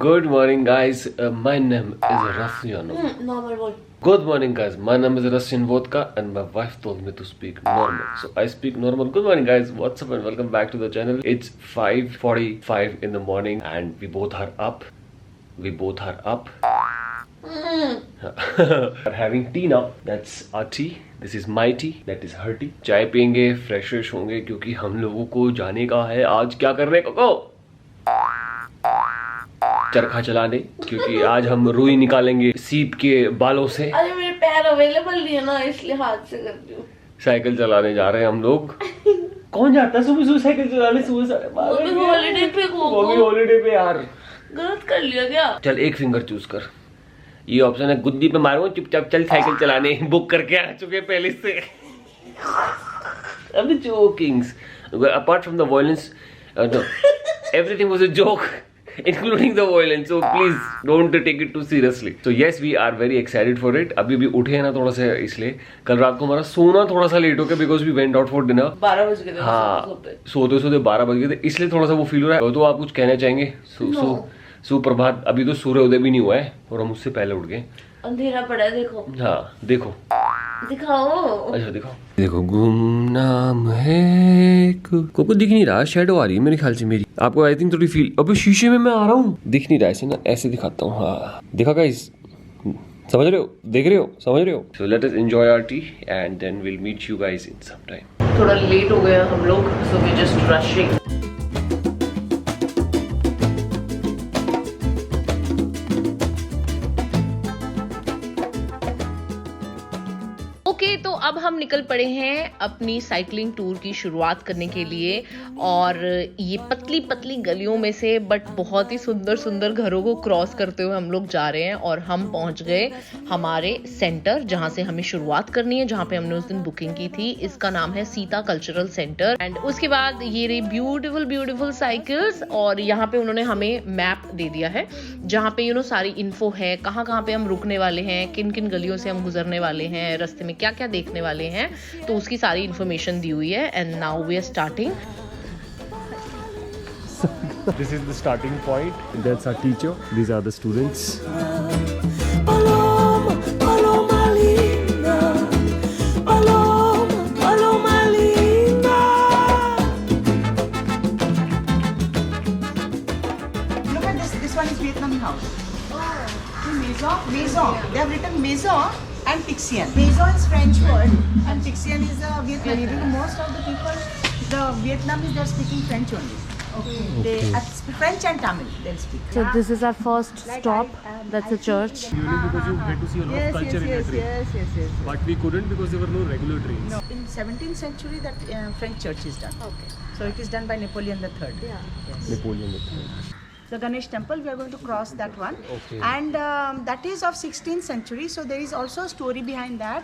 Good morning, guys. My name is Russian. Normal voice. Good morning, guys. My name is Russian Vodka, and my wife told me to speak normal, so I speak normal. Good morning, guys. What's up, and welcome back to the channel. It's 5:45 in the morning, and we both are up. We're having tea now. That's our tea. This is my tea. That is her tea. चाय पियेंगे, fresh होंगे, क्योंकि हम लोगों को जाने का है आज क्या करने को चरखा चलाने, क्योंकि आज हम रुई निकालेंगे सीप के बालों से। अरे मेरे पैर अवेलेबल नहीं है ना, इसलिए हाथ से कर रही हूँ। साइकिल चलाने जा रहे हैं हम लोग। कौन जाता है सुबह सुबह साइकिल चलाने? सुबह हॉलीडे पे वो भी हॉलीडे पे यार। गलत कर लिया क्या? चल एक फिंगर चूज कर, ये ऑप्शन है। गुद्दी पे मारूंगा, चुपचाप चल साइकिल चलाने। बुक करके आ चुके पहले से। I'm joking. Apart from the violence, no, everything was a joke. Including the violence, so please don't take it too seriously. So yes, we are very excited for it. अभी भी उठे हैं ना थोड़ा सा, इसलिए कल रात को हमारा सोना थोड़ा सा लेट हो गया, because we went out for dinner. 12 बज गए थे। हाँ, सोते 12 बज गए थे, इसलिए थोड़ा सा वो फील हो रहा है। तो आप कुछ कहना चाहेंगे? सुप्रभात। अभी तो सूर्योदय भी नहीं हुआ है और हम उससे पहले उठ गए। अंधेरा पड़ा है, देखो। हाँ देखो, दिखाओ। अच्छा दिखाओ। देखो, गुमनाम है को दिख नहीं रहा, शैडो आ रही है मेरे ख्याल से मेरी। आपको आई थिंक थोड़ी फील, अबे शीशे में मैं आ रहा हूँ, दिख नहीं रहा। ऐसे ना, ऐसे दिखाता हूँ। हाँ देखा गाइस, समझ रहे हो, देख रहे हो, समझ रहे हो। So let us enjoy our tea and then will meet you guys in some time. थोड़ा लेट हो गया हम लोग, सो वी जस्ट रशिंग। तो अब हम निकल पड़े हैं अपनी साइकिलिंग टूर की शुरुआत करने के लिए, और ये पतली पतली गलियों में से बट बहुत ही सुंदर सुंदर घरों को क्रॉस करते हुए हम लोग जा रहे हैं, और हम पहुंच गए हमारे सेंटर जहां से हमें शुरुआत करनी है, जहां पे हमने उस दिन बुकिंग की थी। इसका नाम है सीता कल्चरल सेंटर। एंड उसके बाद ये रही ब्यूटीफुल साइकिल्स, और यहाँ पे उन्होंने हमें मैप दे दिया है जहाँ पे सारी इन्फो है, कहाँ पे हम रुकने वाले हैं, किन किन गलियों से हम गुजरने वाले हैं, रास्ते में क्या क्या देखने वाले हैं, तो उसकी सारी इंफॉर्मेशन दी हुई है। And now we are starting. This is the starting point. That's our teacher. These are the students. Look at this. This one is Vietnamese house. Maison. They have written Maison and Pixian. Maison is French word and Pixian is Vietnamese. Because most of the people, the Vietnamese, they are speaking French only. Okay. They French and Tamil they'll speak. So this is our first stop. That's a church. Purely because you get to see a lot of culture in the train. Yes. But we couldn't because there were no regular trains. No, in 17th century that French church is done. Okay. So it is done by Napoleon III. Yeah. Yes. Napoleon III. The Ganesh temple, we are going to cross that one. Okay. And that is of 16th century. So there is also a story behind that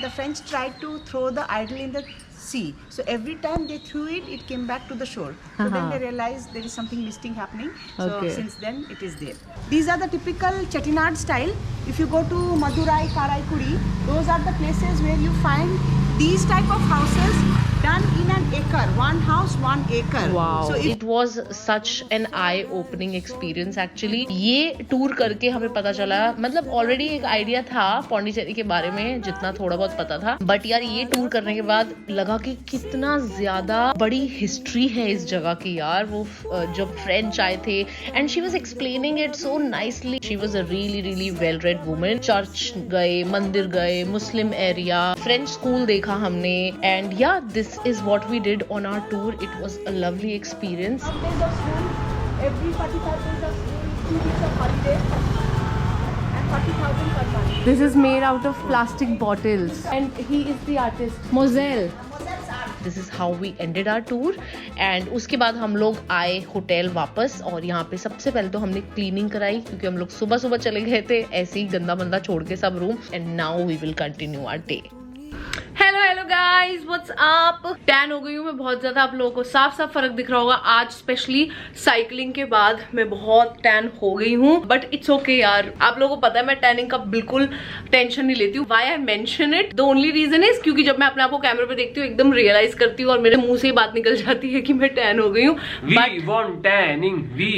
the French tried to throw the idol in the sea. So every time they threw it, it came back to the shore. So then they realized there is something mystic happening. So since then it is there. These are the typical Chettinad style. If you go to Madurai, Karaikudi, those are the places where you find these type of houses done in an acre. One house, 1 acre. Wow. So It was such an eye-opening experience actually. ये tour करके हमें पता चला, मतलब already एक idea था पौंडीचेरी के बारे में, जितना थोड़ा बहुत पता था, बट यार ये टूर करने के बाद लगा कि कितना ज्यादा बड़ी हिस्ट्री है इस जगह की यार। वो जब फ्रेंच आए थे, and she was explaining it so nicely. She was a really well read woman. Church गए, मंदिर गए, मुस्लिम एरिया, फ्रेंच स्कूल देखा हमने, एंड या this is what we did on our tour. It was a lovely experience. 1 days of school, every 45 days of school, 2 weeks of holiday, and 40,000 per month. This is made out of plastic bottles, and he is the artist Moselle. This is how we ended our tour. And उसके बाद हम लोग आए hotel वापस, और यहाँ पे सबसे पहले तो हमने क्लीनिंग कराई, क्योंकि हम लोग सुबह चले गए थे ऐसे ही गंदा छोड़ के सब room. And now we will continue our day. Hello guys, what's up. Tan हो गई हूँ मैं बहुत ज्यादा, आप लोगों को साफ साफ फर्क दिख रहा होगा। आज स्पेशली साइकिलिंग के बाद मैं बहुत टैन हो गई हूँ, बट इट्स ओके यार। आप लोगों को पता है मैं टैनिंग का बिल्कुल टेंशन नहीं लेती हूँ। Why I mention it, the only reason is क्योंकि जब मैं अपने आप को कैमरे पे देखती हूँ एकदम रियलाइज करती हूँ और मेरे मुंह से बात निकल जाती है कि मैं टैन हो गई हूँ।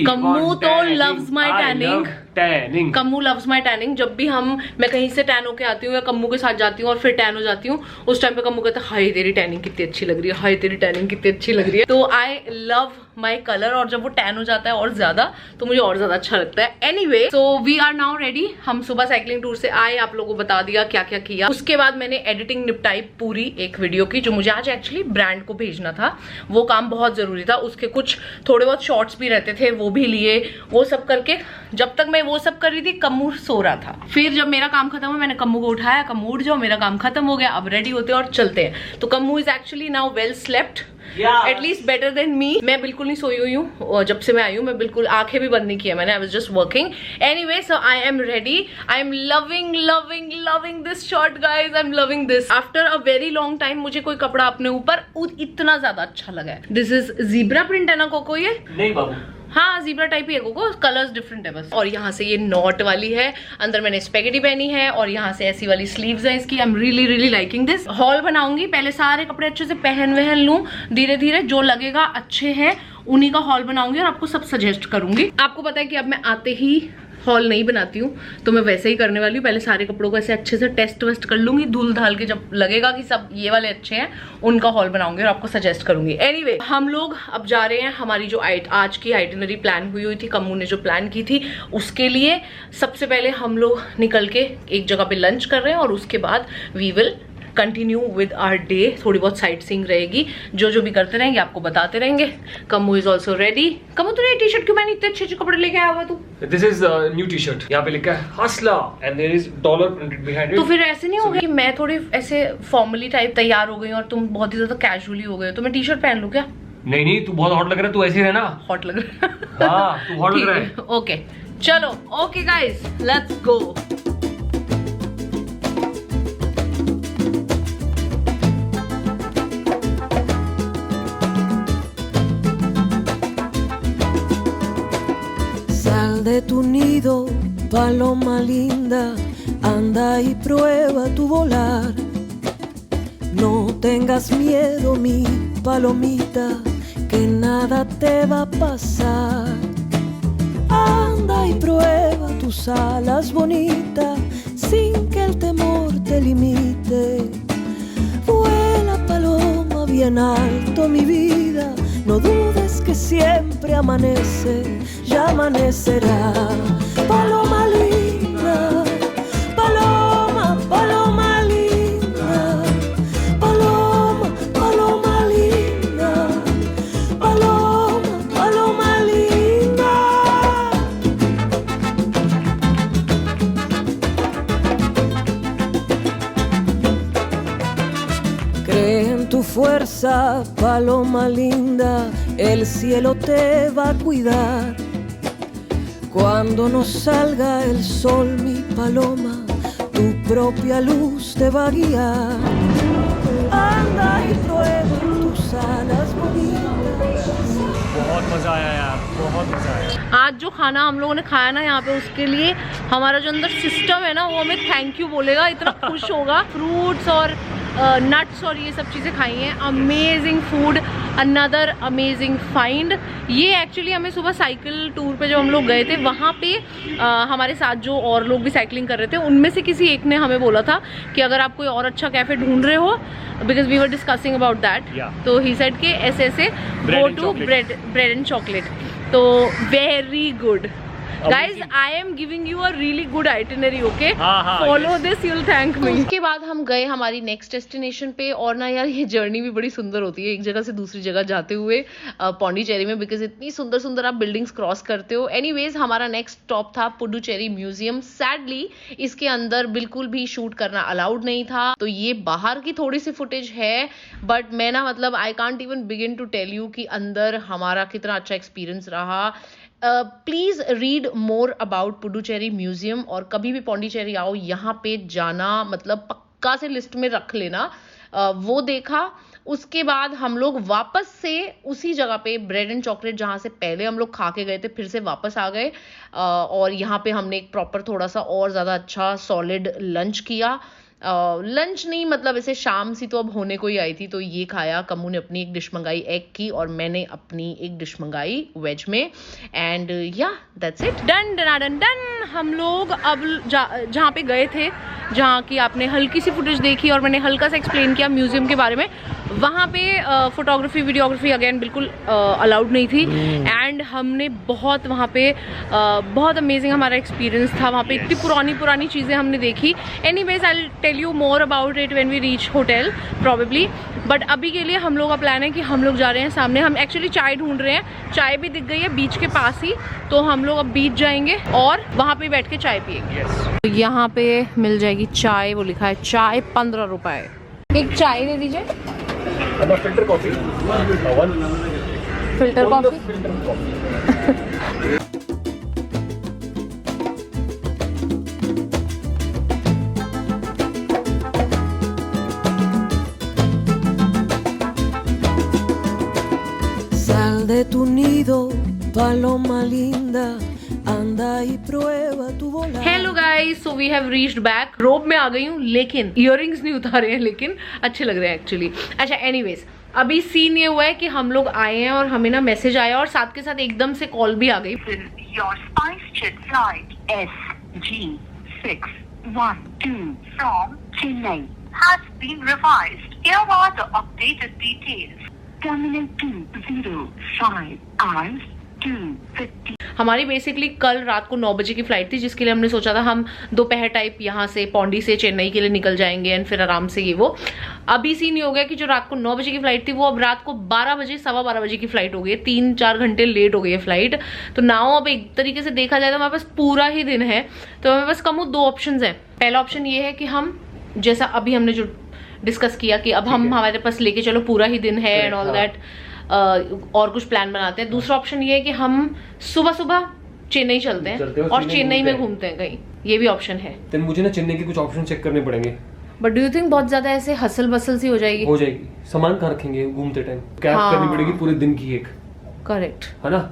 कम्मू तो लव्स माई टैनिंग। कम्मू लव्स माई टैनिंग। जब भी मैं कहीं से टैन होके आती हूँ या कम्मू के साथ जाती हूँ और फिर टैन हो जाती हूँ, उस टाइम पे कम्मू कहता है हाय तेरी टैनिंग कितनी अच्छी लग रही है, हाय तेरी टैनिंग कितनी अच्छी लग रही है। तो आई लव माई कलर, और जब वो टैन हो जाता है और ज्यादा तो मुझे और ज्यादा अच्छा लगता है। Anyway, so we are now ready. हम सुबह साइकिलिंग टूर से आए, आप लोगों को बता दिया क्या क्या किया। उसके बाद मैंने एडिटिंग निपटाई पूरी एक वीडियो की, जो मुझे आज एक्चुअली ब्रांड को भेजना था। वो काम बहुत जरूरी था, उसके कुछ थोड़े बहुत शॉर्ट्स भी रहते थे, वो भी लिए। वो सब करके जब तक मैं वो सब कर रही थी कम्मू सो रहा था। फिर जब मेरा काम खत्म हुआ मैंने कम्मू को उठाया, कम्मू उठ जाओ, मेरा काम खत्म हो गया, अब रेडी होते हैं और चलते हैं। तो Kammu is actually now well slept, at least better than me. मैं बिल्कुल नहीं सोई हुई हूँ जब से मैं आई हूँ, मैं बिल्कुल आंखें भी बंद नहीं किया मैंने, I was just working. Anyway, so I am ready. I am loving loving loving this short guys, I am loving this. After a very long time मुझे कोई कपड़ा अपने ऊपर इतना ज्यादा अच्छा लगा है। दिस इज जीब्रा प्रिंट है ना कोको? ये नहीं बाबू, हाँ जीब्रा टाइप ही है कोको, कलर्स डिफरेंट है बस। और यहाँ से ये नॉट वाली है, अंदर मैंने स्पेगेटी पहनी है, और यहाँ से ऐसी वाली स्लीव्स है इसकी। I am really really liking this. Hall बनाऊंगी, पहले सारे कपड़े अच्छे से पहन वहन लूं, धीरे धीरे जो लगेगा अच्छे हैं उन्हीं का हॉल बनाऊंगी और आपको सब सजेस्ट करूंगी। आपको पता है कि अब मैं आते ही हॉल नहीं बनाती हूँ, तो मैं वैसे ही करने वाली हूँ। पहले सारे कपड़ों को ऐसे अच्छे से टेस्ट वेस्ट कर लूंगी, धुल धाल के जब लगेगा कि सब ये वाले अच्छे हैं उनका हॉल बनाऊंगी और आपको सजेस्ट करूंगी। एनीवे, हम लोग अब जा रहे हैं। हमारी जो आज की आइटिनरी प्लान हुई थी, कम्मू ने जो प्लान की थी उसके लिए सबसे पहले हम लोग निकल के एक जगह पे लंच कर रहे हैं, और उसके बाद we will continue with our day. थोड़ी बहुत साइट सीइंग रहेगी, जो जो भी करते रहेंगे आपको बताते रहेंगे। कम्मू इज ऑल्सो रेडी। कम्मू तूने टी शर्ट क्यों पहनी, इतने अच्छे अच्छे कपड़े लेके आया हुआ तू? This is new T shirt, यहाँ पे लिखा है hustle and there is dollar printed behind it. तो फिर ऐसे नहीं हो गया कि मैं थोड़ी ऐसे फॉर्मली टाइप तैयार हो गई और तुम बहुत ही ज्यादा कैजुअली हो गए, तो मैं टी शर्ट पहन लूं क्या? नहीं, तू बहुत हॉट लग रहा है, तू ऐसे ही रहना। हॉट लग रहा है? हाँ, तू हॉट लग रहा है। ओके चलो, okay guys, let's go. Sal de tu nido, paloma linda, anda y prueba tu volar. No tengas miedo, mi palomita, que nada te va a pasar. Anda y prueba tus alas bonitas, sin que el temor te limite. Vuela paloma bien alto, mi vida, no dudes que siempre amanece, ya amanecerá. Paloma linda, paloma, paloma linda, paloma, paloma linda, paloma, paloma linda. Cree en tu fuerza, paloma linda, el cielo te va a cuidar. Cuando no salga el sol, mi paloma, tu propia luz te va a guiar. Anda y prueba tus alas bonitas. बहुत मजा आया यार, बहुत मजा आया। आज जो खाना हम लोगों ने खाया ना यहाँ पे, उसके लिए हमारा जो अंदर सिस्टम है ना वो हमें थैंक यू बोलेगा, इतना खुश होगा। फ्रूट्स और नट्स और ये सब चीज़ें खाई हैं। Amazing food, another amazing find. ये एक्चुअली हमें सुबह साइकिल टूर पे जो हम लोग गए थे, वहाँ पे हमारे साथ जो और लोग भी साइकिलिंग कर रहे थे, उनमें से किसी एक ने हमें बोला था कि अगर आप कोई और अच्छा कैफे ढूंढ रहे हो, because we were discussing about that, तो ही सेड के ऐसे go to bread and chocolate. तो very good guys, I am giving you a really good itinerary, okay? Follow this, you will thank me. उसके बाद हम गए हमारी next destination पे, और ना यार ये जर्नी भी बड़ी सुंदर होती है एक जगह से दूसरी जगह जाते हुए पौंडीचेरी में, बिकॉज इतनी सुंदर सुंदर आप बिल्डिंग्स क्रॉस करते हो। एनीवेज, हमारा नेक्स्ट स्टॉप था पुडुचेरी म्यूजियम। सैडली इसके अंदर बिल्कुल भी शूट करना अलाउड नहीं था, तो ये बाहर की थोड़ी सी फुटेज है, बट मैं ना मतलब I can't even begin to tell you कि अंदर हमारा कितना अच्छा एक्सपीरियंस रहा। Please read more about Puducherry museum, और कभी भी पौंडीचेरी आओ यहाँ पे जाना मतलब पक्का से लिस्ट में रख लेना। वो देखा। उसके बाद हम लोग वापस से उसी जगह पे ब्रेड एंड चॉकलेट जहाँ से पहले हम लोग खा के गए थे फिर से वापस आ गए, और यहाँ पे हमने एक प्रॉपर थोड़ा सा और ज़्यादा अच्छा सॉलिड लंच किया। लंच नहीं मतलब ऐसे शाम सी तो अब होने को ही आई थी, तो ये खाया। कमू ने अपनी एक डिश मंगाई एग की और मैंने अपनी एक डिश मंगाई वेज में, एंड या that's it. Done done done done. हम लोग अब जहाँ पे गए थे, जहाँ की आपने हल्की सी फुटेज देखी और मैंने हल्का सा एक्सप्लेन किया म्यूजियम के बारे में, वहाँ पे फोटोग्राफी वीडियोग्राफी अगेन बिल्कुल अलाउड नहीं थी, एंड हमने बहुत वहाँ पे बहुत अमेजिंग हमारा एक्सपीरियंस था। वहाँ पे इतनी पुरानी पुरानी चीज़ें हमने देखी। Anyways I will tell you more about it when we reach hotel probably, but अभी के लिए हम लोग का प्लान है कि हम लोग जा रहे हैं सामने। हम एक्चुअली चाय ढूंढ रहे हैं, चाय भी दिख गई है बीच के पास ही, तो हम लोग अब बीच जाएंगे और वहाँ पे बैठ के चाय पिएंगे। तो यहाँ पे मिल जाएगी चाय, वो लिखा है चाय 15 रुपए। एक चाय दे दीजिए। Filter coffee, filter coffee. Sal de tu nido, paloma linda, anda y prueba tu volar. Hello guys, so we have reached back. रोब में आ गई हूँ लेकिन इयररिंग्स नहीं उतारे हैं, लेकिन अच्छे लग रहे हैं एक्चुअली। अच्छा एनीवेज, अभी सीन ये हुआ है कि हम लोग आए हैं और हमें ना मैसेज आया और साथ के साथ एकदम से कॉल भी आ गई। Your SpiceJet flight SG612 from Chennai has been revised. Here are the updated details. Terminal 205 hours 2:50. हमारी बेसिकली कल रात को 9 बजे की फ्लाइट थी, जिसके लिए हमने सोचा था हम दोपहर टाइप यहाँ से पौंडी से चेन्नई के लिए निकल जाएंगे एंड फिर आराम से ये वो। अभी सीन ये हो गया कि जो रात को 9 बजे की फ्लाइट थी वो अब रात को 12 बजे 12:15 बजे की फ्लाइट हो गई है। 3-4 घंटे लेट हो गई है फ्लाइट। तो नाउ अब एक तरीके से देखा जाए तो हमारे पास पूरा ही दिन है। तो हमारे पास कम 2 ऑप्शन है। पहला ऑप्शन ये है कि हम जैसा अभी हमने जो डिस्कस किया कि अब हम हमारे पास लेके चलो पूरा ही दिन है एंड ऑल दैट, और कुछ प्लान बनाते हैं। दूसरा ऑप्शन ये है कि हम सुबह सुबह चेन्नई चलते हैं और चेन्नई में घूमते हैं कहीं, ये भी ऑप्शन है। तो मुझे ना चेन्नई के कुछ ऑप्शन चेक करने पड़ेंगे। बट डू यू थिंक बहुत ज्यादा ऐसे हसल बसल सी हो जाएगी? हो जाएगी। सामान कहाँ रखेंगे घूमते टाइम? कैब करनी पड़ेगी पूरे दिन की एक, करेक्ट है ना।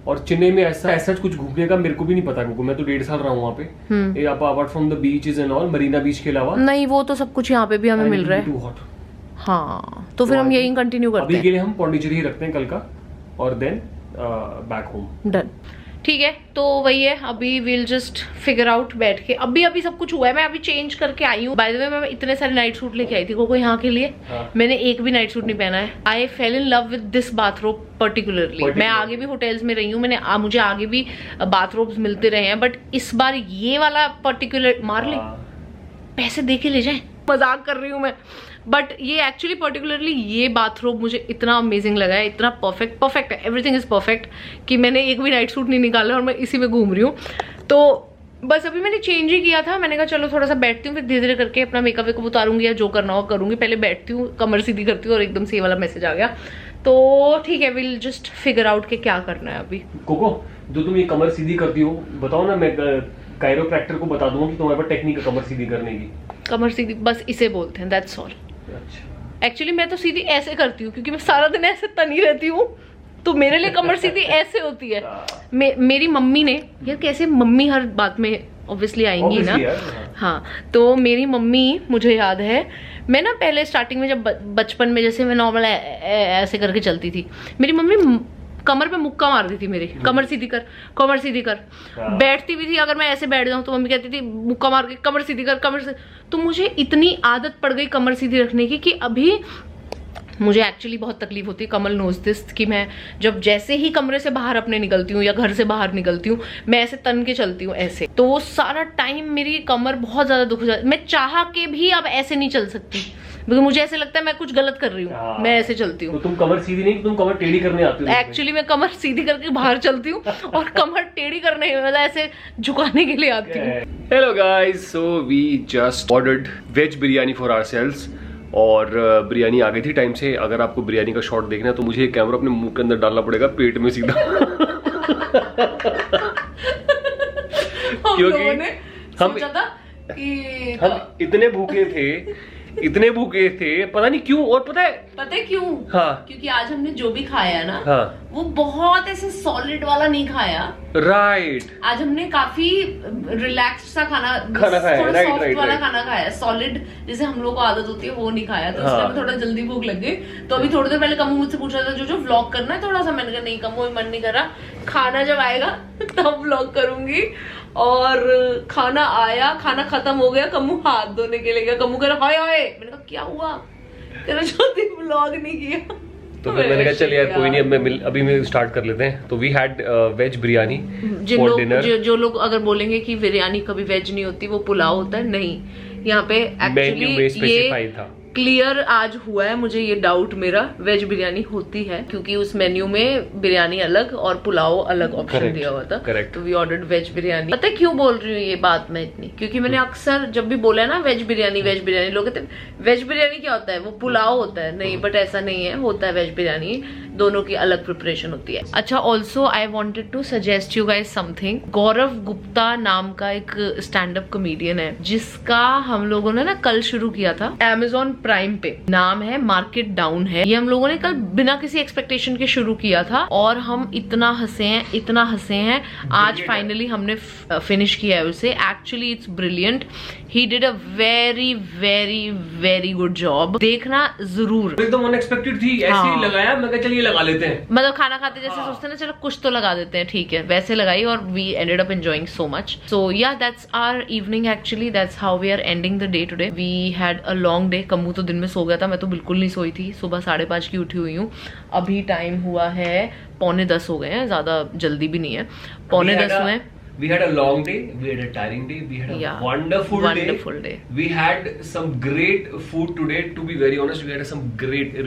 और चेन्नई में ऐसा कुछ घूमने का मेरे को भी नहीं पता, क्योंकि मैं तो 1.5 साल रहा हूँ वहाँ पे। Apart from the beaches and all, Marina beach के अलावा नहीं, वो तो सब कुछ यहाँ पे भी हमें मिल रहा है। Too hot. हाँ, तो फिर हम यही कंटिन्यू करते अभी हैं। के लिए हम पौंडीचेरी ही रखते हैं कल का, और देन बैक होम। डन, ठीक है। तो वही है, अभी विल जस्ट फिगर आउट बैठ के। अभी सब कुछ हुआ है, मैं अभी चेंज करके आई हूँ। बाय द वे मैं इतने सारे नाइट सूट लेके आई थी कोको यहाँ के लिए। मैंने एक भी नाइट सूट नहीं पहना है। I fell in love with this bathrobe particularly. मैं आगे भी होटल्स में रही हूँ, मुझे आगे भी बाथरोब्स मिलते रहे हैं, बट इस बार ये वाला पर्टिकुलर मार ले, पैसे दे के ले जाए, मजाक कर रही हूँ मैं। बट ये एक्चुअली पर्टिकुलरली ये बाथरोब मुझे इतना अमेजिंग लगा है, इतना परफेक्ट है, एवरीथिंग इज परफेक्ट, कि मैंने एक भी नाइट सूट नहीं निकाला और मैं इसी में घूम रही हूँ। तो बस अभी मैंने चेंज ही किया था। मैंने कहा चलो थोड़ा सा बैठती हूँ, फिर धीरे धीरे करके अपना मेकअप वेकअप उतारूंगी या जो करना हो करूंगी। पहले बैठती हूँ, कमर सीधी करती हूँ, और एकदम से ये वाला मैसेज आ गया। तो ठीक है, विल जस्ट फिगर आउट के क्या करना है अभी। कोको, जो तुम ये कमर सीधी करती हो, बताओ ना, मैं कायरोप्रैक्टर को बता दूंगा कि तुम्हारे पास टेक्निक है कमर सीधी करने की। कमर सीधी बस इसे बोलते हैं, दैट्स ऑल। एक्चुअली मैं तो सीधी ऐसे करती हूँ, क्योंकि मैं सारा दिन ऐसे तनी रहती हूँ, तो मेरे लिए कमर सीधी ऐसे होती है। मेरी मम्मी ने, यार कैसे मम्मी हर बात में ऑब्वियसली आएंगी ना। हाँ, तो मेरी मम्मी, मुझे याद है मैं ना पहले स्टार्टिंग में जब बचपन में जैसे मैं नॉर्मल ऐसे करके चलती थी, मेरी मम्मी कमर पे मुक्का मार दी थी मेरी, कमर सीधी कर, कमर सीधी कर। बैठती भी थी, अगर मैं ऐसे बैठ जाऊं तो मम्मी कहती थी मुक्का मार के कमर सीधी कर, कमर से। तो मुझे इतनी आदत पड़ गई कमर सीधी रखने की कि अभी मुझे एक्चुअली बहुत तकलीफ होती है। कमल नोज दिस कि मैं जब जैसे ही कमरे से बाहर अपने निकलती हूँ या घर से बाहर निकलती हूँ, मैं ऐसे तन के चलती हूँ ऐसे, तो वो सारा टाइम मेरी कमर बहुत ज्यादा दुख जाती है। मैं चाह के भी अब ऐसे नहीं चल सकती, क्योंकि मुझे ऐसे लगता है मैं कुछ गलत कर रही हूँ। मैं ऐसे चलती हूँ। तो तुम कमर सीधी नहीं, तुम कमर टेढ़ी करने आती हो। एक्चुअली मैं कमर सीधी करके बाहर चलती हूँ और कमर टेढ़ी करने मतलब ऐसे झुकाने के लिए आती हूँ। Hello guys, so we just ordered veg biryani for ourselves, और बिरयानी आ गई थी टाइम से। अगर आपको बिरयानी का शॉट देखना है तो मुझे कैमरा अपने मुंह के अंदर डालना पड़ेगा, पेट में सीधा। क्योंकि हम इतने भूखे थे इतने भूखे थे पता नहीं क्यों, और पता है क्यों? हाँ। क्योंकि आज हमने जो भी खाया ना, हाँ। वो बहुत ऐसे सॉलिड वाला नहीं खाया। राइट। आज हमने काफी रिलैक्स सा खाना खाया, थोड़ा राइट, सॉफ्ट राइट, वाला राइट। खाना खाया, सॉलिड जैसे हम लोग को आदत होती है वो नहीं खाया, तो हाँ। इसलिए थोड़ा जल्दी भूख लग गई। तो अभी थोड़ी देर पहले कमू मुझसे पूछ रहा था जो व्लॉग करना है थोड़ा सा, मैंने कहा नहीं कमू मन नहीं कर रहा, खाना जब आएगा तब व्लॉग करूंगी। और खाना आया, खाना खत्म हो गया, कमू हाथ धोने के लिए गया, कमू कह रहा हाय हाय, मैंने कहा क्या हुआ, कह रहा ज्योति व्लॉग नहीं किया। तो फिर मैंने कहा चल यार कोई नहीं, अब अभी मैं स्टार्ट कर लेते हैं। तो we had veg biryani for dinner. जो लोग अगर बोलेंगे कि बिरयानी कभी वेज नहीं होती, वो पुलाव होता है, नहीं, यहाँ पे एक्चुअली ये था क्लियर आज हुआ है मुझे ये डाउट मेरा, वेज बिरयानी होती है क्योंकि उस मेन्यू में बिरयानी अलग और पुलाव अलग ऑप्शन दिया हुआ था। करेक्ट। तो वी ऑर्डर्ड वेज बिरयानी। पता है क्यों बोल रही हूँ ये बात मैं इतनी, क्योंकि मैंने अक्सर जब भी बोला है ना वेज बिरयानी लोग कहते हैं वेज बिरयानी क्या होता है, वो पुलाव होता है। नहीं, बट ऐसा नहीं है, होता है वेज बिरयानी, दोनों की अलग प्रिपरेशन होती है। अच्छा, also I wanted to suggest you guys something. Gaurav Gupta नाम का एक स्टैंड अप कॉमेडियन है जिसका हम लोगों ने ना कल शुरू किया था Amazon प्राइम पे, नाम है मार्केट डाउन है। ये हम लोगों ने कल बिना किसी एक्सपेक्टेशन के शुरू किया था और हम इतना हंसे हैं। आज फाइनली हमने फिनिश किया है उसे। Actually it's brilliant, he did a very very very good job, देखना जरूर। एकदम अनएक्सपेक्टेड थी, ऐसे ही लगाया, मैं कहा चलिए लगा लेते हैं, मतलब खाना खाते जैसे सोचते हैं ना चलो कुछ तो लगा देते हैं, ठीक है, वैसे लगाई और we ended up enjoying so much. So yeah that's our evening, actually that's how we are ending the day today. We had a long day. Kammu तो दिन में सो गया था, मैं तो बिल्कुल नहीं सोई थी, सुबह 5:30 की उठी हुई हूँ। अभी टाइम हुआ है 9:45 हो गए हैं, ज्यादा जल्दी भी नहीं है, 9:45 हुए। We had a long day, we had a tiring day, we had a wonderful day. We had some great food today. To be very honest, we had some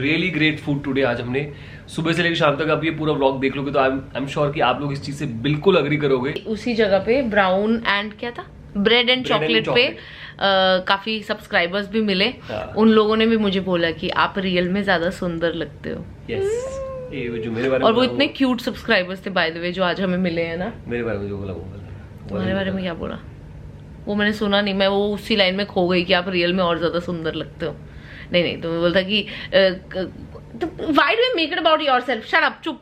really great food today. आज हमने सुबह से लेकर शाम तक, आप ये पूरा व्लॉग देख लोगे तो आई एम श्योर कि आप लोग इस चीज से बिल्कुल अग्री करोगे। उसी जगह पे ब्राउन एंड क्या था, ब्रेड एंड चॉकलेट पे काफी सब्सक्राइबर्स भी मिले। उन लोगों ने भी मुझे बोला कि आप रियल में ज्यादा सुंदर लगते हो। जो मेरे बारे में, और वो इतने क्यूट सब्सक्राइबर्स थे बाय द वे जो आज हमें मिले हैं ना। मेरे बारे में जो बोला तुम्हारे बारे में क्या बोला वो मैंने सुना नहीं, मैं वो उसी लाइन में खो गई कि आप रियल में और ज्यादा सुंदर लगते हो। नहीं तो मैं बोलता कि why do you make it about yourself, shut up, चुप,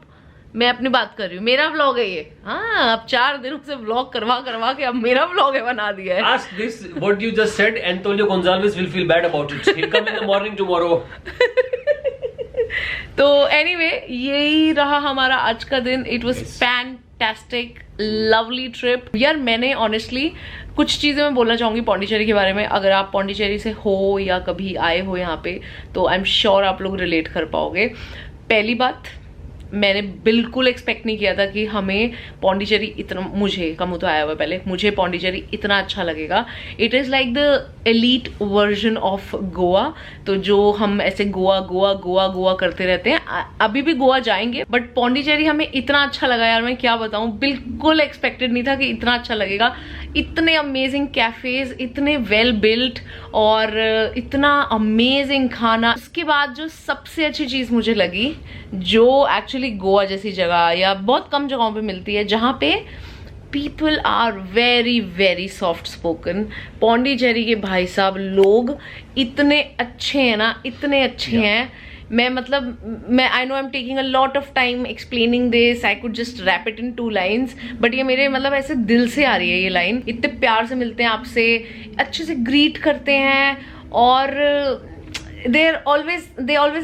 मैं अपनी बात कर रही हूँ, मेरा व्लॉग है ये। हाँ, अब 4 दिनों से व्लॉग करवा के अब मेरा व्लॉग है बना दिया है। Ask this what you just said, Antonio Gonzalez will feel bad about it. He'll come in the morning tomorrow. तो एनीवे यही रहा हमारा आज का दिन। It was fantastic, lovely trip यार। मैंने ऑनेस्टली कुछ चीजें मैं बोलना चाहूंगी पौंडीचेरी के बारे में। अगर आप पौंडीचेरी से हो या कभी आए हो यहाँ पे तो आई एम श्योर आप लोग रिलेट कर पाओगे। पहली बात, मैंने बिल्कुल एक्सपेक्ट नहीं किया था कि हमें पौंडीचेरी इतना, मुझे कमू तो आया हुआ पहले, मुझे पौंडीचेरी इतना अच्छा लगेगा। It is like the elite version of Goa. तो जो हम ऐसे गोवा करते रहते हैं, अभी भी गोवा जाएंगे, बट पौंडीचेरी हमें इतना अच्छा लगा यार, मैं क्या बताऊं, बिल्कुल एक्सपेक्टेड नहीं था कि इतना अच्छा लगेगा। इतने अमेजिंग कैफेज, इतने वेल बिल्ट और इतना अमेजिंग खाना। उसके बाद जो सबसे अच्छी चीज मुझे लगी, जो एक्चुअली गोवा जैसी जगह या बहुत कम जगहों पे मिलती है, जहाँ पे people are very very soft spoken. Pondicherry के भाई साहब लोग इतने अच्छे हैं ना, इतने अच्छे हैं। मैं I know I am taking a lot of time explaining this, I could just wrap it in 2 lines, but ये मेरे ऐसे दिल से आ रही है ये लाइन। इतने प्यार से मिलते हैं आपसे, अच्छे से ग्रीट करते हैं और they always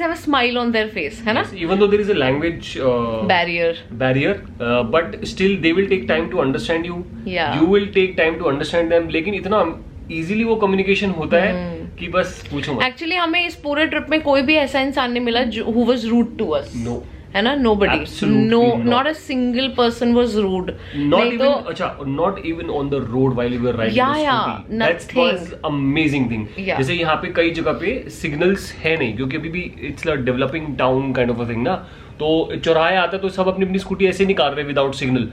have a smile on their face, है ना? Yes, even though there is a language barrier, but still they will take time to understand you. Yeah. You will take time to understand them. लेकिन इतना easily वो communication होता है कि बस पूछो मत। Actually हमें इस पूरे ट्रिप में कोई भी ऐसा इंसान नहीं मिला who was rude to us. No. है ना? Nobody. Absolutely no, not. not a single person was rude. Not even on the road while you were riding the scooty. That was amazing thing. Yeah. जैसे यहाँ पे कई जगह पे signals है नहीं, क्योंकि अभी भी it's a developing town kind of a thing ना, तो चौराहे आता है तो सब अपनी अपनी स्कूटी ऐसे निकाल रहे विदाउट सिग्नल।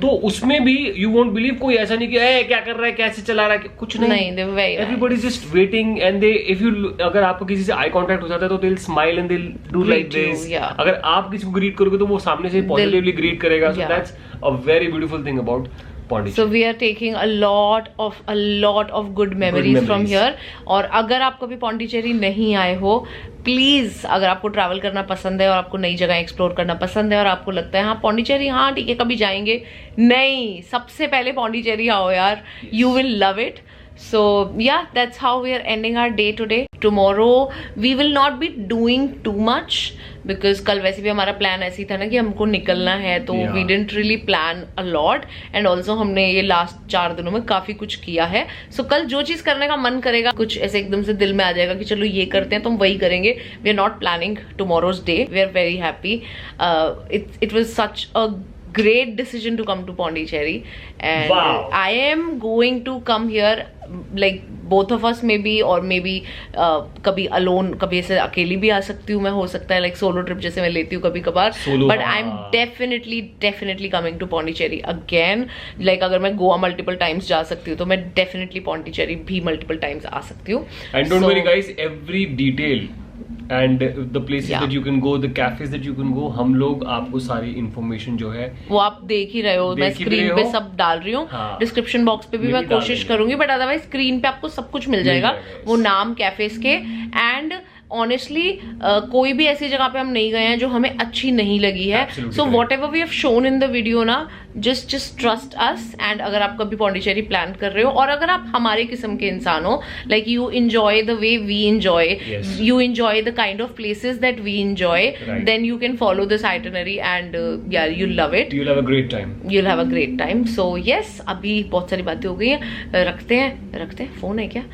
तो उसमें भी यू वोंट बिलीव, कोई ऐसा नहीं कि ए क्या कर रहा है, कैसे चला रहा है, कुछ नहीं। Everybody is just waiting and they, if you, अगर आपको किसी से आई कांटेक्ट हो जाता है तो they will smile and they will do like this. अगर आप किसी को ग्रीट करोगे तो वो सामने से पॉजिटिवली ग्रीट करेगा। So that's a very beautiful thing about So Pondicherry. we are taking a lot of good memories from memories. here. और अगर आप कभी पौंडीचेरी नहीं आए हो, प्लीज, अगर आपको ट्रैवल करना पसंद है और आपको नई जगह एक्सप्लोर करना पसंद है और आपको लगता है हाँ पौंडीचेरी, हाँ ठीक है कभी जाएंगे, नहीं, सबसे पहले पौंडीचेरी आओ यार, you will love it. So yeah, that's how we are ending our day today. Tomorrow we will not be doing too much because कल वैसे भी हमारा प्लान ऐसी था ना कि हमको निकलना है, तो Yeah. we didn't really plan a lot and also हमने ये लास्ट 4 दिनों में काफी कुछ किया है. So कल जो चीज करने का मन करेगा, कुछ ऐसे एकदम से दिल में आ जाएगा कि चलो ये करते हैं, तो हम वही करेंगे. We are not planning tomorrow's day. We are very happy. It was such a great decision to come to Pondicherry, and Wow. I am going to come here, like both of us maybe, or maybe कभी alone, कभी ऐसे अकेली भी आ सकती हूँ मैं, हो सकता है like solo trip जैसे मैं लेती हूँ कभी कभार. Solo, but I'm definitely coming to Pondicherry again. Like अगर मैं गोवा multiple times जा सकती हूँ, तो मैं definitely Pondicherry भी multiple times आ सकती हूँ. And don't So- worry guys, every detail and the places Yeah. that you can go, the cafes that you can go, हम लोग आपको सारी information जो है वो आप देख ही रहे हो, मैं देख ही रहे स्क्रीन हो। पे सब डाल रही हूँ. हाँ। डिस्क्रिप्शन बॉक्स पे भी ये मैं भी डाल कोशिश देंगे। करूंगी, बट अदरवाइज स्क्रीन पे आपको सब कुछ मिल जाएगा. जाएगा, वो नाम कैफेज के. एंड ऑनेस्टली कोई भी ऐसी जगह पे हम नहीं गए हैं जो हमें अच्छी नहीं लगी है. Absolutely so correct. Whatever we have shown in the video ना, जस्ट ट्रस्ट अस. एंड अगर आप कभी पौंडीचेरी प्लान कर रहे हो और अगर आप हमारे किस्म के इंसान हो, like you enjoy the way we enjoy, Yes. you enjoy the kind of places that we enjoy, Right. then you can follow this itinerary and yeah, you'll love it. you'll have a great time. You'll have a great time. So yes, अभी बहुत सारी बातें हो गई हैं. रखते हैं phone है क्या?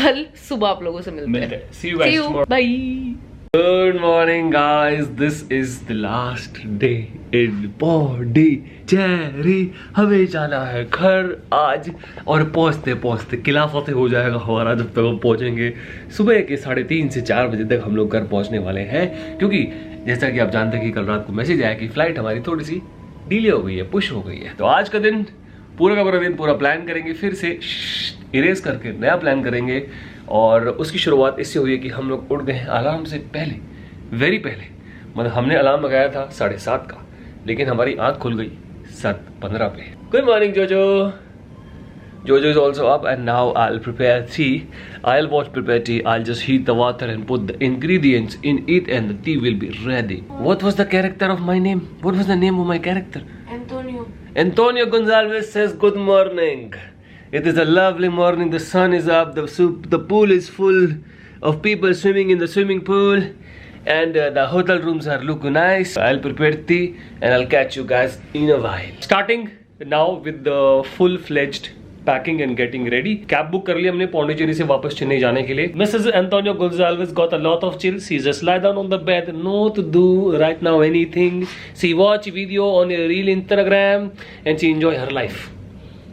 कल सुबह आप लोगों से मिलते मिलते हैं. हैं. See you guys tomorrow. Bye. Good morning guys, this is the last day in Pondicherry. हमें जाना है घर आज, और पहुंचते पहुंचते किला फतेह हो जाएगा हमारा जब तक हम पहुंचेंगे. सुबह के 3:30 से 4 बजे तक हम लोग घर पहुंचने वाले हैं, क्योंकि जैसा कि आप जानते हैं कि कल रात को मैसेज आया कि फ्लाइट हमारी थोड़ी सी डिले हो गई है, पुश हो गई है. तो आज का दिन पूरा का पूरा दिन पूरा प्लान करेंगे, फिर से इरेज करके नया प्लान करेंगे. और उसकी शुरुआत इससे हुई है कि हम लोग उठ गए अलार्म से पहले, वेरी पहले. मतलब हमने अलार्म लगाया था 7:30 का, लेकिन हमारी आंख खुल गई 7:15 पे. गुड मॉर्निंग जोजो. Jojo is also up, and now I'll prepare tea. I'll watch prepare tea. I'll just heat the water and put the ingredients in it, and the tea will be ready. What was the character of my name? What was the name of my character? Antonio. Antonio Gonzalez says good morning. It is a lovely morning. The sun is up. The pool is full of people swimming in the swimming pool, and the hotel rooms are looking nice. I'll prepare tea and I'll catch you guys in a while. Starting now with the full-fledged packing and getting ready. Cab book कर लिया हमने पौंडीचेरी से वापस चेन्नई जाने के लिए. Mrs Antonio Gonsalves got a lot of chill. She just lie down on the bed, no to do right now anything. She watch video on a reel Instagram and she enjoy her life.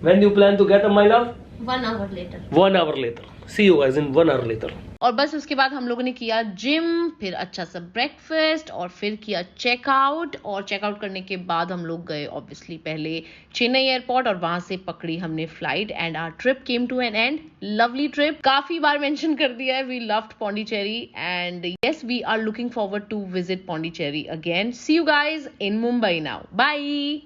When do you plan to get up, my love? 1 hour later. 1 hour later. See you guys in 1 hour later. और बस उसके बाद हम लोगों ने किया gym, फिर अच्छा सा ब्रेकफास्ट, और फिर किया चेकआउट. और चेकआउट करने के बाद हम लोग गए ऑब्वियसली पहले चेन्नई एयरपोर्ट, और वहां से पकड़ी हमने flight. And our trip came to an end. Lovely trip. काफी बार मेंशन कर दिया है, we loved Pondicherry, and yes, we are looking forward to visit Pondicherry again. See you guys in Mumbai now. Bye.